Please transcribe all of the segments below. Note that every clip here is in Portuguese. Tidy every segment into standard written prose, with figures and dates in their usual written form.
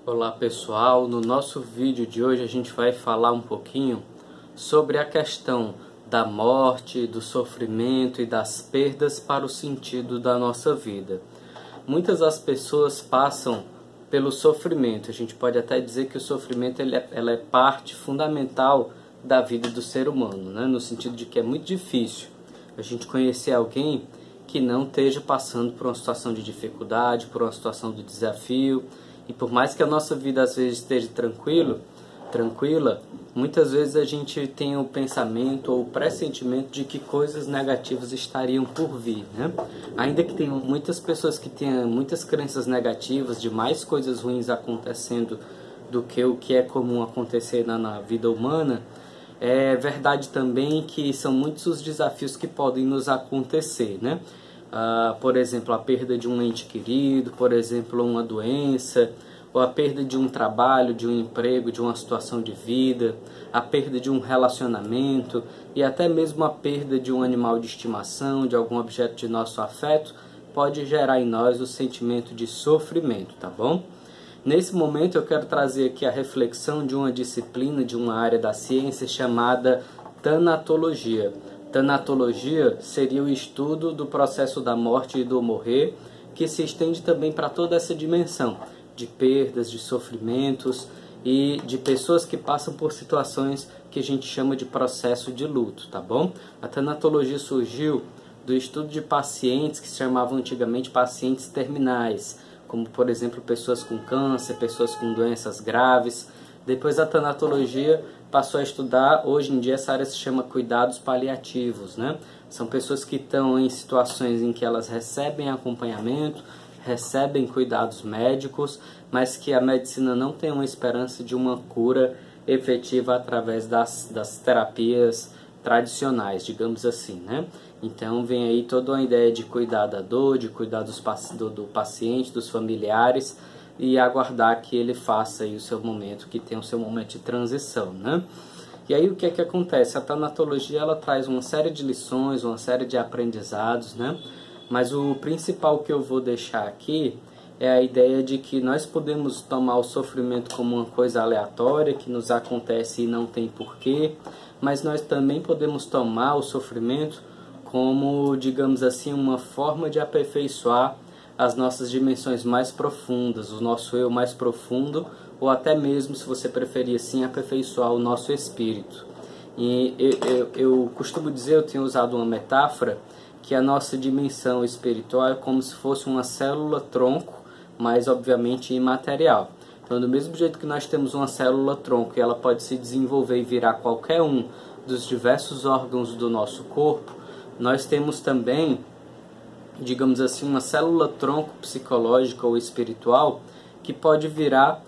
Olá pessoal, no nosso vídeo de hoje a gente vai falar um pouquinho sobre a questão da morte, do sofrimento e das perdas para o sentido da nossa vida. Muitas das pessoas passam pelo sofrimento, a gente pode até dizer que o sofrimento ela é parte fundamental da vida do ser humano, né? No sentido de que é muito difícil a gente conhecer alguém que não esteja passando por uma situação de dificuldade, por uma situação de desafio. E por mais que a nossa vida às vezes esteja tranquila, muitas vezes a gente tem o pensamento ou o pressentimento de que coisas negativas estariam por vir, né? Ainda que tenham muitas pessoas que tenham muitas crenças negativas de mais coisas ruins acontecendo do que o que é comum acontecer na vida humana, é verdade também que são muitos os desafios que podem nos acontecer, né? Por exemplo, a perda de um ente querido, por exemplo, uma doença, ou a perda de um trabalho, de um emprego, de uma situação de vida, a perda de um relacionamento e até mesmo a perda de um animal de estimação, de algum objeto de nosso afeto, pode gerar em nós o sentimento de sofrimento, tá bom? Nesse momento eu quero trazer aqui a reflexão de uma disciplina, de uma área da ciência chamada tanatologia. Tanatologia seria o estudo do processo da morte e do morrer, que se estende também para toda essa dimensão de perdas, de sofrimentos e de pessoas que passam por situações que a gente chama de processo de luto, tá bom? A tanatologia surgiu do estudo de pacientes que se chamavam antigamente pacientes terminais, como por exemplo pessoas com câncer, pessoas com doenças graves. Depois a tanatologia passou a estudar, hoje em dia essa área se chama cuidados paliativos, né? São pessoas que estão em situações em que elas recebem acompanhamento, recebem cuidados médicos, mas que a medicina não tem uma esperança de uma cura efetiva através das terapias tradicionais, digamos assim, né? Então vem aí toda uma ideia de cuidar da dor, de cuidar do paciente, dos familiares, e aguardar que ele faça aí o seu momento, que tem o seu momento de transição, né? E aí o que é que acontece? A tanatologia ela traz uma série de lições, uma série de aprendizados, né? Mas o principal que eu vou deixar aqui é a ideia de que nós podemos tomar o sofrimento como uma coisa aleatória, que nos acontece e não tem porquê, mas nós também podemos tomar o sofrimento como, digamos assim, uma forma de aperfeiçoar as nossas dimensões mais profundas, o nosso eu mais profundo, ou até mesmo, se você preferir assim, aperfeiçoar o nosso espírito. E eu costumo dizer, eu tenho usado uma metáfora, que a nossa dimensão espiritual é como se fosse uma célula-tronco, mas obviamente imaterial. Então, do mesmo jeito que nós temos uma célula-tronco e ela pode se desenvolver e virar qualquer um dos diversos órgãos do nosso corpo, nós temos também, digamos assim, uma célula-tronco psicológica ou espiritual que pode virar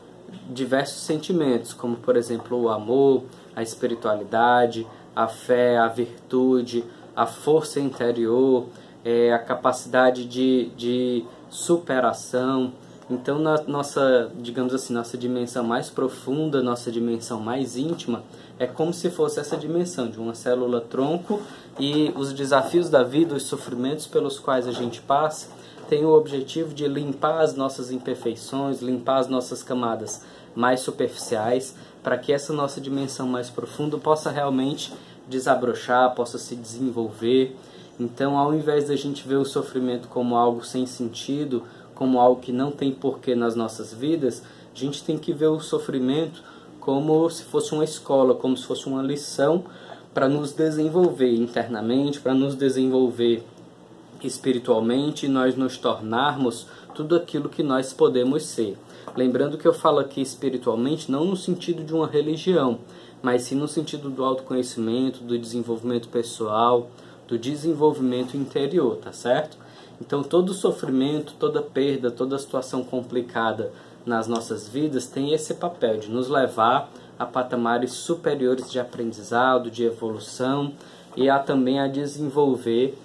diversos sentimentos, como por exemplo o amor, a espiritualidade, a fé, a virtude, a força interior, a capacidade de superação. Então, na nossa, digamos assim, nossa dimensão mais profunda, nossa dimensão mais íntima, é como se fosse essa dimensão de uma célula-tronco, e os desafios da vida, os sofrimentos pelos quais a gente passa, tem o objetivo de limpar as nossas imperfeições, limpar as nossas camadas mais superficiais, para que essa nossa dimensão mais profunda possa realmente desabrochar, possa se desenvolver. Então, ao invés da gente ver o sofrimento como algo sem sentido, como algo que não tem porquê nas nossas vidas, a gente tem que ver o sofrimento como se fosse uma escola, como se fosse uma lição para nos desenvolver internamente, para nos desenvolver espiritualmente e nós nos tornarmos tudo aquilo que nós podemos ser. Lembrando que eu falo aqui espiritualmente não no sentido de uma religião, mas sim no sentido do autoconhecimento, do desenvolvimento pessoal, do desenvolvimento interior, tá certo? Então todo sofrimento, toda perda, toda situação complicada nas nossas vidas tem esse papel de nos levar a patamares superiores de aprendizado, de evolução e também a desenvolver,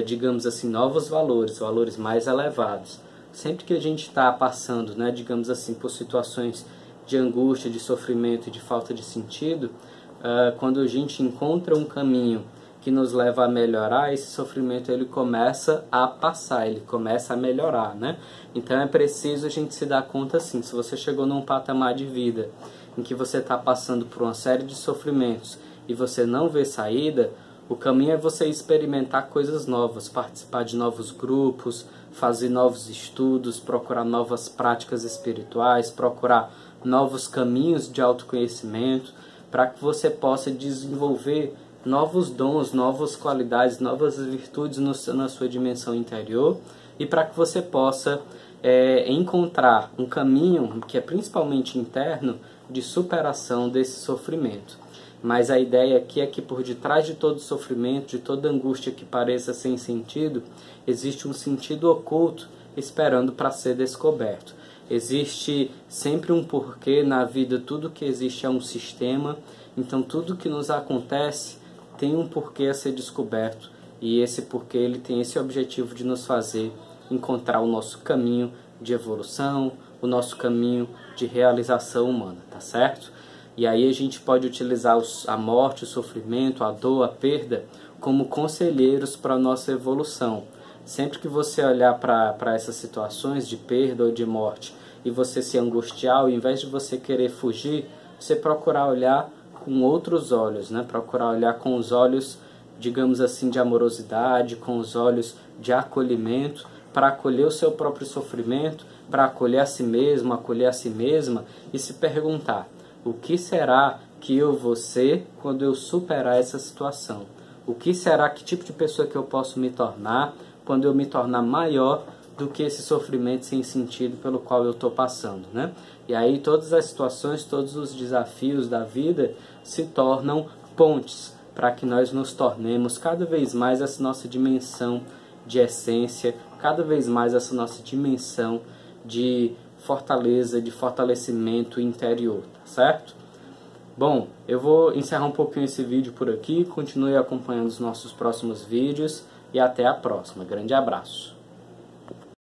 digamos assim, novos valores, valores mais elevados. Sempre que a gente está passando, né, digamos assim, por situações de angústia, de sofrimento e de falta de sentido, quando a gente encontra um caminho que nos leva a melhorar, esse sofrimento ele começa a passar, ele começa a melhorar, né? Então é preciso a gente se dar conta assim, se você chegou num patamar de vida em que você está passando por uma série de sofrimentos e você não vê saída, o caminho é você experimentar coisas novas, participar de novos grupos, fazer novos estudos, procurar novas práticas espirituais, procurar novos caminhos de autoconhecimento, para que você possa desenvolver novos dons, novas qualidades, novas virtudes na sua dimensão interior, e para que você possa encontrar um caminho que é principalmente interno de superação desse sofrimento. Mas a ideia aqui é que por detrás de todo sofrimento, de toda angústia que pareça sem sentido, existe um sentido oculto esperando para ser descoberto. Existe sempre um porquê na vida, tudo que existe é um sistema, então tudo que nos acontece tem um porquê a ser descoberto, e esse porquê ele tem esse objetivo de nos fazer encontrar o nosso caminho de evolução, o nosso caminho de realização humana, tá certo? E aí a gente pode utilizar a morte, o sofrimento, a dor, a perda como conselheiros para a nossa evolução. Sempre que você olhar para essas situações de perda ou de morte e você se angustiar, ao invés de você querer fugir, você procurar olhar com outros olhos, né? Procurar olhar com os olhos, digamos assim, de amorosidade, com os olhos de acolhimento, para acolher o seu próprio sofrimento, para acolher a si mesmo, acolher a si mesma e se perguntar: o que será que eu vou ser quando eu superar essa situação? O que será, que tipo de pessoa que eu posso me tornar quando eu me tornar maior do que esse sofrimento sem sentido pelo qual eu estou passando, né? E aí todas as situações, todos os desafios da vida se tornam pontes para que nós nos tornemos cada vez mais essa nossa dimensão de essência, cada vez mais essa nossa dimensão de fortaleza, de fortalecimento interior, tá certo? Bom, eu vou encerrar um pouquinho esse vídeo por aqui, continue acompanhando os nossos próximos vídeos e até a próxima. Grande abraço!